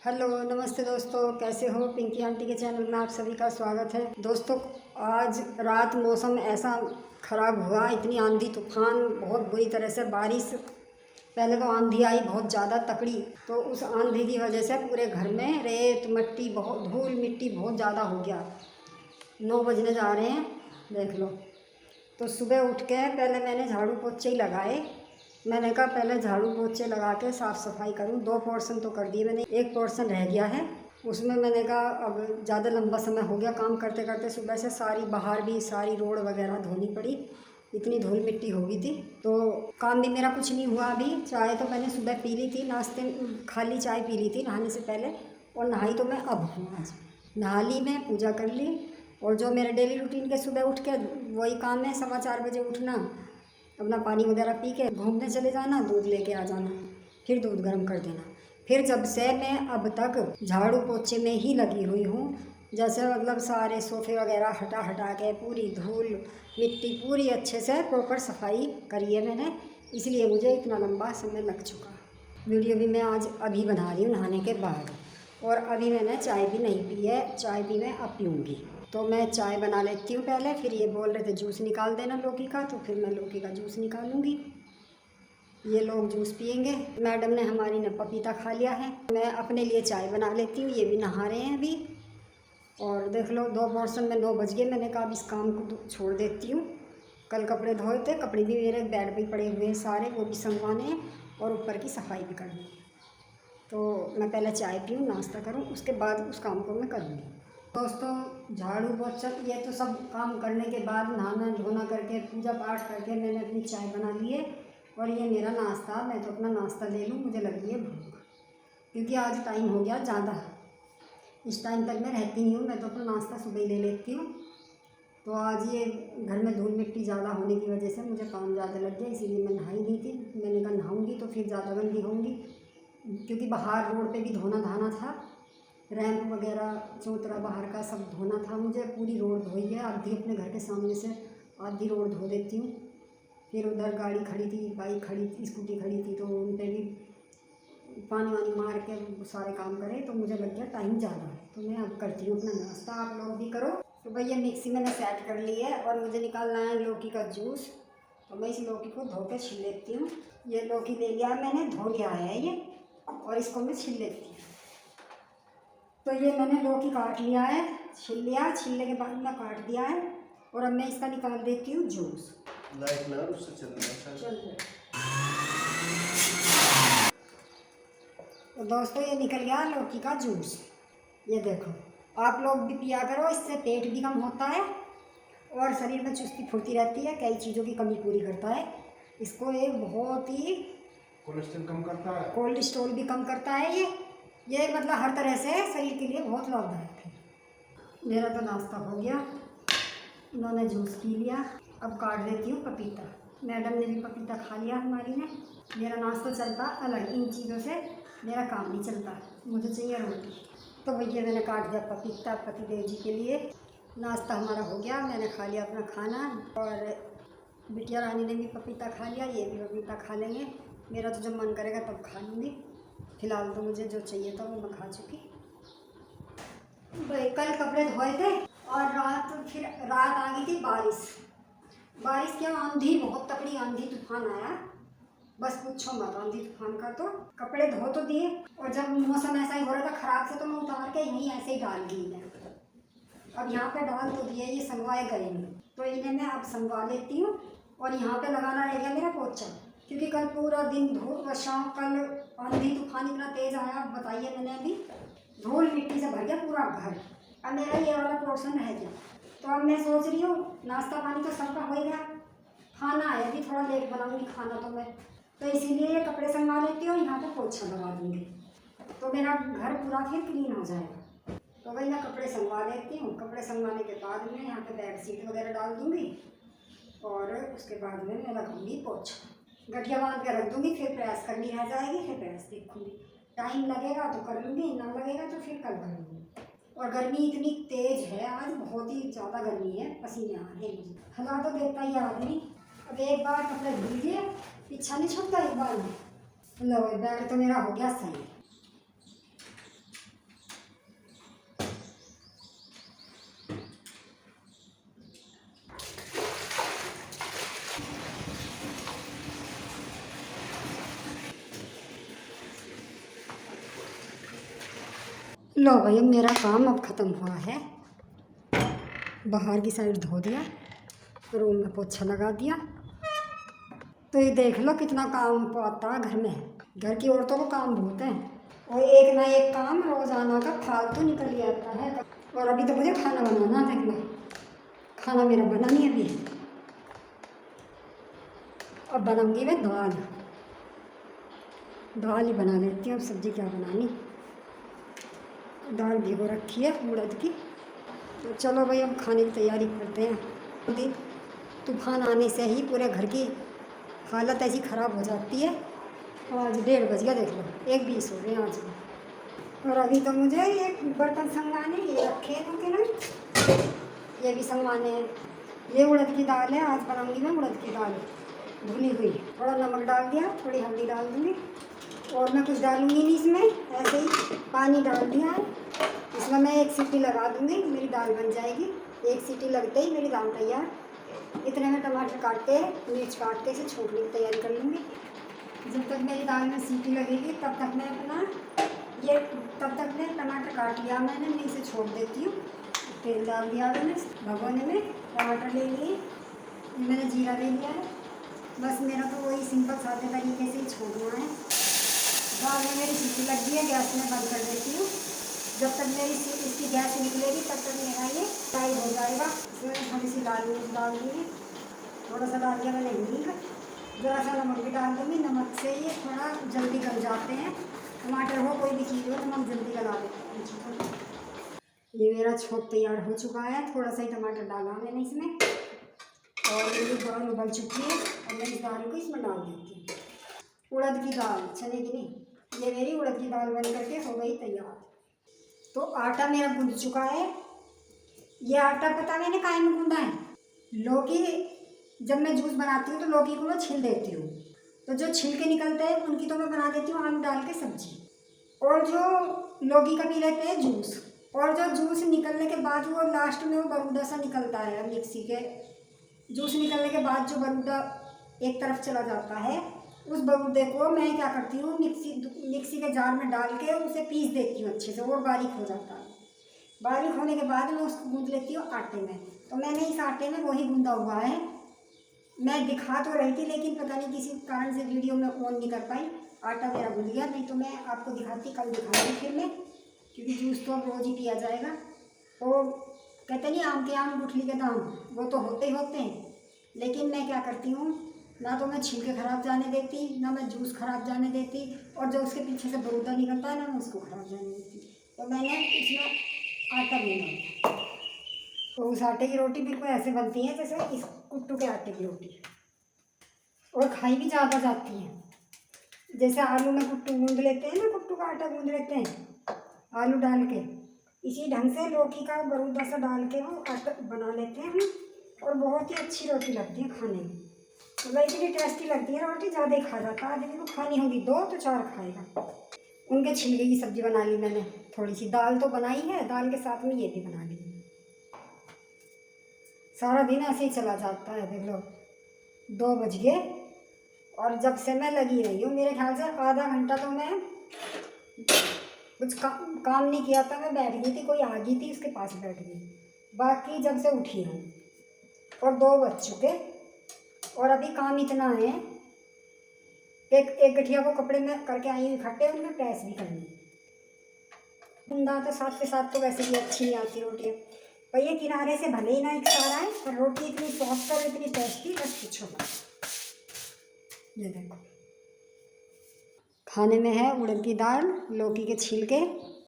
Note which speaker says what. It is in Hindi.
Speaker 1: हेलो नमस्ते दोस्तों, कैसे हो। पिंकी आंटी के चैनल में आप सभी का स्वागत है। दोस्तों आज रात मौसम ऐसा ख़राब हुआ, इतनी आंधी तूफान, बहुत बुरी तरह से बारिश। पहले तो आंधी आई बहुत ज़्यादा तकड़ी, तो उस आंधी की वजह से पूरे घर में रेत मट्टी, बहुत धूल मिट्टी बहुत ज़्यादा हो गया। 9 बजने जा रहे हैं, देख लो। तो सुबह उठ के पहले मैंने झाड़ू पोछे ही लगाए। मैंने कहा पहले झाड़ू पोछे लगा के साफ़ सफाई करूं। 2 पोर्शन तो कर दिए मैंने, 1 पोर्शन रह गया है। उसमें मैंने कहा अब ज़्यादा लंबा समय हो गया काम करते करते, सुबह से सारी बाहर भी सारी रोड वगैरह धोनी पड़ी, इतनी धूल मिट्टी हो गई थी। तो काम भी मेरा कुछ नहीं हुआ अभी। चाय तो मैंने सुबह पी ली थी, नाश्ते खाली चाय पी ली थी नहाने से पहले, और नहाई तो मैं अब हूँ। आज नहा ली, मैं पूजा कर ली, और जो मेरे डेली रूटीन के सुबह उठ के वही काम है, 4:15 बजे उठना, अपना पानी वगैरह पी के घूमने चले जाना, दूध लेके आ जाना, फिर दूध गर्म कर देना। फिर जब से मैं अब तक झाड़ू पोछे में ही लगी हुई हूँ, जैसे मतलब सारे सोफ़े वगैरह हटा के पूरी धूल मिट्टी पूरी अच्छे से प्रॉपर सफाई करी है मैंने, इसलिए मुझे इतना लंबा समय लग चुका। वीडियो भी मैं आज अभी बना रही हूँ नहाने के बाद, और अभी मैंने चाय भी नहीं पी है। चाय भी मैं अब पीऊँगी। तो मैं चाय बना लेती हूँ पहले, फिर ये बोल रहे थे जूस निकाल देना लौकी का, तो फिर मैं लौकी का जूस निकालूंगी। ये लोग जूस पियेंगे। मैडम ने हमारी ने पपीता खा लिया है। मैं अपने लिए चाय बना लेती हूँ। ये भी नहा रहे हैं अभी, और देख लो 2 पोर्शन में 9 बज गए। मैंने कहा अब इस काम को छोड़ देती हूँ। कल कपड़े धोए थे, कपड़े भी मेरे बेड पे पड़े हुए हैं सारे, वो भी संगवाने हैं, और ऊपर की सफाई भी करनी है। तो मैं पहले चाय पीऊँ, नाश्ता करूँ, उसके बाद उस काम को मैं करूँगी। दोस्तों झाड़ू पोछा ये तो सब काम करने के बाद, नहाना धोना करके पूजा पाठ करके मैंने अपनी चाय बना ली है, और ये मेरा नाश्ता। मैं तो अपना नाश्ता ले लूँ, मुझे लगी है भूख, क्योंकि आज टाइम हो गया ज़्यादा। इस टाइम तक मैं रहती नहीं हूँ, मैं तो अपना नाश्ता सुबह ही ले लेती हूँ। तो आज ये घर में धूल मिट्टी ज़्यादा होने की वजह से मुझे काम ज़्यादा लग गया, इसीलिए मैं नहाई नहीं थी। मैंने कहा नहाऊँगी तो फिर ज़्यादा गंदी होंगी, क्योंकि बाहर रोड पे भी धोना धाना था, रैंप वगैरह चौतरा बाहर का सब धोना था मुझे। पूरी रोड धोई है, आधी अपने घर के सामने से आधी रोड धो देती हूँ। फिर उधर गाड़ी खड़ी थी, बाइक खड़ी थी, स्कूटी खड़ी थी, तो उन पर भी पानी वानी मार के सारे काम करे, तो मुझे लग गया टाइम ज़्यादा है। तो मैं अब करती हूँ अपना नाश्ता, आप लोग भी करो। तो भैया मिक्सी मैंने सेट कर ली है, और मुझे निकालना है लौकी का जूस। तो मैं इस लौकी को धो के छिल लेती हूँ। ये लौकी ले लिया मैंने, धो लिया है ये, और इसको मैं छिल लेती हूँ। तो ये मैंने लौकी काट लिया है, छिल लिया, छिलने के बाद मैं काट दिया है, और अब मैं इसका निकाल देती हूँ जूस।
Speaker 2: लाइट ना उससे चल रहा।
Speaker 1: तो दोस्तों ये निकल गया लौकी का जूस। ये देखो, आप लोग भी पिया करो, इससे पेट भी कम होता है और शरीर में चुस्ती फुर्ती रहती है, कई चीज़ों की कमी पूरी करता है। इसको एक बहुत ही
Speaker 2: कोलेस्ट्रॉल कम करता है,
Speaker 1: कोलेस्ट्रॉल भी कम करता है ये मतलब हर तरह से शरीर के लिए बहुत लाभदायक है। मेरा तो नाश्ता हो गया, उन्होंने जूस पी लिया। अब काट देती हूँ पपीता। मैडम ने भी पपीता खा लिया हमारी ने। मेरा नाश्ता चलता अलग, इन चीज़ों से मेरा काम नहीं चलता, मुझे चाहिए रोटी। तो भैया मैंने काट दिया पपीता पतिदेव जी के लिए। नाश्ता हमारा हो गया, मैंने खा लिया अपना खाना, और बिटिया रानी ने भी पपीता खा लिया, ये भी पपीता खा लेंगे। मेरा तो जब मन करेगा तब खा लूँगी, फिलहाल तो मुझे जो चाहिए था वो मैं खा चुकी। भाई कल कपड़े धोए थे, और फिर रात आ गई थी बारिश क्या, आंधी, बहुत तगड़ी आंधी तूफान आया, बस पूछो मत आंधी तूफान का। तो कपड़े धो तो दिए, और जब मौसम ऐसा ही हो रहा था ख़राब से, तो मैं उतार के यहीं ऐसे ही डाल दी है। अब यहाँ पे डाल तो दिए, ये संगवाए गए नहीं, तो इन्हें मैं अब संगवा लेती हूँ। और यहाँ पे लगाना रह गया मेरा पोछा, क्योंकि कल पूरा दिन धूप व शाम, कल आंधी तूफान इतना तेज़ आया, बताइए। मैंने अभी धूल मिट्टी से भर गया पूरा घर। अब मेरा ये वाला पोर्शन रह गया, तो अब मैं सोच रही हूँ नाश्ता पानी तो सबका हो ही गया, खाना है अभी थोड़ा लेट बनाऊंगी खाना, तो मैं तो इसीलिए ये कपड़े संगवा लेती हूँ, यहाँ पे पोछा लगा दूँगी, तो मेरा घर पूरा फिर क्लीन हो जाएगा। तो वही मैं कपड़े संगवा लेती हूँ। कपड़े संगवाने के बाद में यहाँ पे बेड शीट वगैरह डाल दूँगी, और उसके बाद में मैं लगाऊँगी पोछा, गठिया बांध के रख दूँगी, फिर प्रेस करनी रह जाएगी, फिर प्रेस देखूँगी। टाइम लगेगा तो कर लूँगी, ना लगेगा तो फिर कल कर लूँगी। और गर्मी इतनी तेज़ है आज, बहुत ही ज़्यादा गर्मी है, पसीने आ रहे हैं मुझे। हला तो देखता ही आदमी। अब एक बार कपड़े धुल दिए, पीछा नहीं छूटता एक बार में। लो बैग तो मेरा हो गया सही। लो भाई, अब मेरा काम अब ख़त्म हुआ है। बाहर की साइड धो दिया, रूम में पोछा लगा दिया। तो ये देख लो कितना काम पाता है घर में। घर की औरतों को काम बहुत है और एक ना एक काम रोज़ाना का फालतू निकल जाता है। और अभी तो मुझे खाना बनाना, देख लो खाना मेरा बना नहीं अभी। अब बनाऊंगी मैं दाल ही बना लेती हूँ। अब सब्ज़ी क्या बनानी, दाल भिगो रखी है उड़द की। तो चलो भाई अब खाने की तैयारी करते हैं। तूफान आने से ही पूरे घर की हालत ऐसी ख़राब हो जाती है। आज 1:30 बज गया, देख लो 1:20 हो गए आज में। और अभी तो मुझे ये बर्तन संगवाने, ये रखे हैं क्योंकि ना ये भी संगवाने हैं। ये उड़द की दाल है, आज बनाऊंगी मैं उड़द की दाल धुली हुई। थोड़ा नमक डाल दिया, थोड़ी हल्दी डाल दूँगी और मैं कुछ डालूँगी नहीं इसमें, ऐसे ही पानी डाल दिया है। इसमें मैं 1 सीटी लगा दूँगी, मेरी दाल बन जाएगी। 1 सीटी लगते ही मेरी दाल तैयार। इतने में टमाटर काट के, मिर्च काट के इसे छोंकने की तैयारी कर लूँगी। जब तक मेरी दाल में सीटी लगेगी तब तक मैं टमाटर काट लिया मैंने इसे छोड़ देती हूँ। तेल डाल दिया मैंने भगोने में, टमाटर ले लिए, मैंने जीरा ले लिया है। बस मेरा तो वही सिंपल सादे तरीके से ही छोड़ना है। दाल में मेरी सीटी लग गई है, गैस में बंद कर देती हूँ। जब तक मेरी इसकी गैस निकलेगी तब तक मेरा ये फ्राई हो जाएगा। इसमें थोड़ी सी लाल मिर्च डाल दूँगी, थोड़ा सा डाल दिया मैंने हींग, ज़रा सा नमक भी डाल दूँगी। नमक से ये थोड़ा जल्दी गल जाते हैं। टमाटर हो कोई भी चीज़ हो नमक जल्दी गला देते हैं। ये मेरा छोंक तैयार हो चुका है। थोड़ा सा ही टमाटर डाला मैंने इसमें और मेरी दाल उबल चुकी है। और मैं इस दाल को इसमें डाल देती हूँ। उड़द की दाल, चने की नहीं, ये मेरी उड़द की दाल बन करके हो गई तैयार। तो आटा मेरा गूंद चुका है। ये आटा पता मैंने काहे में गूंदा है, लौकी जब मैं जूस बनाती हूँ तो लौकी को मैं छील देती हूँ, तो जो छिलके निकलते हैं उनकी तो मैं बना देती हूँ आलू डाल के सब्जी। और जो लौकी का पी लेते हैं जूस, और जो जूस निकलने के बाद वो लास्ट में वो बरूदा सा निकलता है मिक्सी के, जूस निकलने के बाद जो बरूदा एक तरफ चला जाता है, उस बरूदे को मैं क्या करती हूँ मिक्सी के जार में डाल के उसे पीस देती हूँ अच्छे से, और बारीक हो जाता है। बारीक होने के बाद मैं उसको गूंद लेती हूँ आटे में। तो मैंने इस आटे में वही गूंदा हुआ है। मैं दिखा तो रही थी लेकिन पता नहीं किसी कारण से वीडियो में ऑन नहीं कर पाई। आटा मेरा गूंद गया, नहीं तो मैं आपको दिखाती, कल दिखाऊंगी फिर मैं, क्योंकि जूस तो अब रोज़ ही पिया जाएगा। तो कहते नहीं आम के आम गुठली के दाम, वो तो होते ही होते हैं। लेकिन मैं क्या करती हूँ, ना तो मैं छिलके ख़राब जाने देती, ना मैं जूस ख़राब जाने देती, और जो उसके पीछे से बरूदा निकलता है ना मैं उसको ख़राब जाने देती। तो मैंने इसमें आटा लेना, तो उस आटे की रोटी बिल्कुल ऐसे बनती है जैसे इस कुट्टू के आटे की रोटी, और खाई भी ज़्यादा जाती है। जैसे आलू में कुट्टू गूंद लेते हैं ना, कुट्टू का आटा गूंद लेते हैं आलू डाल के, इसी ढंग से लौकी का बरूदा सा डाल के वो आटा बना लेते हैं हम, और बहुत ही अच्छी रोटी लगती है खाने में। तो वैसे भी टेस्टी लगती है रोटी, ज़्यादा ही खा जाता है। आदमी को खानी होगी 2 तो 4 खाएगा। उनके छिलके की सब्ज़ी बना ली मैंने, थोड़ी सी दाल तो बनाई है, दाल के साथ में ये भी बना ली। सारा दिन ऐसे ही चला जाता है। देख लो 2 बज गए और जब से मैं लगी रही हूँ, मेरे ख्याल से आधा घंटा तो मैं कुछ काम नहीं किया था। मैं बैठ गई थी, कोई आ गई थी उसके पास बैठ गई। बाकी जब से उठी हूँ और 2 बज चुके, और अभी काम इतना है, एक गठिया को कपड़े में करके आई हूँ इकट्ठे, उनमें प्रेस भी करनी। बुंदा तो साथ के साथ तो वैसे भी अच्छी नहीं आती रोटियाँ, पर ये किनारे से भले ही ना एक सारा है, पर रोटी इतनी सॉफ्ट और इतनी टेस्टी, बस पूछो। ये देखो खाने में है उड़द की दाल, लौकी के छिलके,